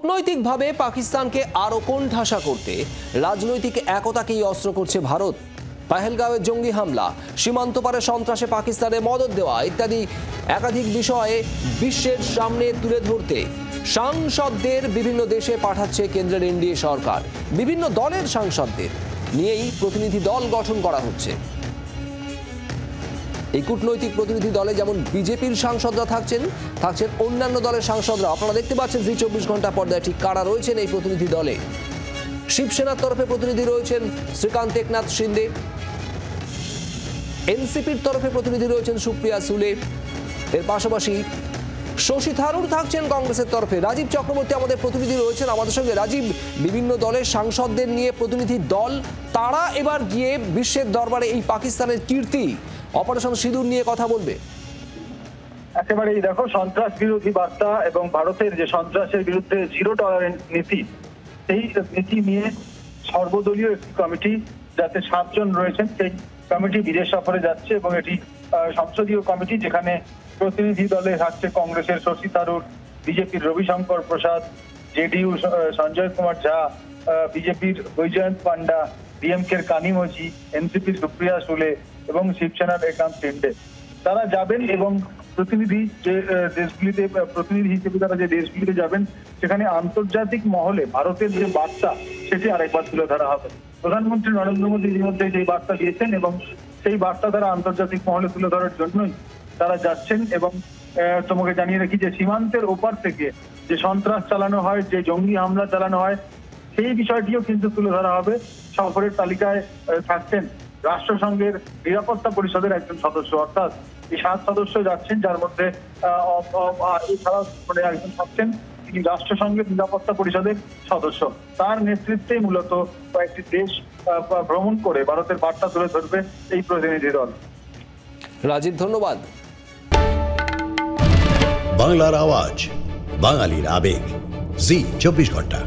কূটনৈতিকভাবে পাকিস্তানকে আরও কোণঠাসা করতে রাজনৈতিক একতাকেই অস্ত্র করছে ভারত। পহেলগাঁওয়ে জঙ্গি হামলা, সীমান্ত পারে সন্ত্রাসে পাকিস্তানে মদদ দেওয়া ইত্যাদি একাধিক বিষয়ে বিশ্বের সামনে তুলে ধরতে সাংসদদের বিভিন্ন দেশে পাঠাচ্ছে কেন্দ্রের এনডিএ সরকার। বিভিন্ন দলের সাংসদদের নিয়েই প্রতিনিধি দল গঠন করা হচ্ছে। এই কূটনৈতিক প্রতিনিধি দলে যেমন বিজেপির সাংসদরা থাকছেন অন্যান্য দলের সাংসদরা। আপনারা দেখতে পাচ্ছেন জি 24 ঘন্টা পর্দায় ঠিক কারা রয়েছেন এই প্রতিনিধি দলে। শিবসেনার তরফে প্রতিনিধি রয়েছেন শ্রীকান্ত একনাথ শিন্দে, এনসিপির তরফে প্রতিনিধি রয়েছেন সুপ্রিয়া সুলে, এর পাশাপাশি শশী থারুর থাকছেন কংগ্রেসের তরফে। রাজীব চক্রবর্তী আমাদের প্রতিনিধি রয়েছেন আমাদের সঙ্গে। রাজীব, বিভিন্ন দলের সাংসদদের নিয়ে প্রতিনিধি দল, তারা এবার গিয়ে বিশ্বের দরবারে এই পাকিস্তানের কীর্তি অপারেশন সিঁদুর নিয়ে কথা বলবে। একেবারেই দেখো, সন্ত্রাস বিরোধী বার্তা এবং ভারতের যে সন্ত্রাসের বিরুদ্ধে জিরো টলারেন্স নীতি, সেই নীতি নিয়ে সর্বদলীয় একটি কমিটি, যাতে 7 জন রয়েছেন, সেই কমিটি বিদেশ সফরে যাচ্ছে এবং এটি সংসদীয় কমিটি, যেখানে প্রতিনিধি দলে থাকছে কংগ্রেসের শশী থারুর, বিজেপির রবিশঙ্কর প্রসাদ, জেডিইউ সঞ্জয় কুমার ঝা, বিজেপির বৈজয়ন্ত পান্ডা, ডিএমকের কানিমোজি, এনসিপির সুপ্রিয়া সুলে এবং শিবসেনার একনাথ শিন্দে। তারা যাবেন এবং প্রতিনিধি হিসেবে তারা যে দেশগুলিতে যাবেন, সেখানে আন্তর্জাতিক মহলে ভারতের যে বার্তা, সেটি আরেকবার তুলে ধরা হবে। প্রধানমন্ত্রী নরেন্দ্র মোদী ইতিমধ্যে যে বার্তা দিয়েছেন এবং সেই বার্তা তারা আন্তর্জাতিক মহলে তুলে ধরার জন্যই তারা যাচ্ছেন। এবং তোমাকে জানিয়ে রাখি যে সীমান্তের ওপার থেকে যে সন্ত্রাস চালানো হয়, যে জঙ্গি হামলা চালানো হয়, সেই বিষয়টিও কিন্তু তুলে ধরা হবে। সফরের তালিকায় থাকছেন রাষ্ট্রসংঘের নিরাপত্তা পরিষদের একজন সদস্য, অর্থাৎ এই 7 সদস্য যাচ্ছেন, যার মধ্যে এছাড়াও একজন থাকছেন তিনি রাষ্ট্রসংঘের নিরাপত্তা পরিষদের সদস্য। তার নেতৃত্বেই মূলত কয়েকটি দেশ ভ্রমণ করে ভারতের বার্তা তুলে ধরবে এই প্রতিনিধি দল। রাজীব, ধন্যবাদ। বাংলার আওয়াজ, বাঙালির আবেগ, জি 24 ঘন্টা।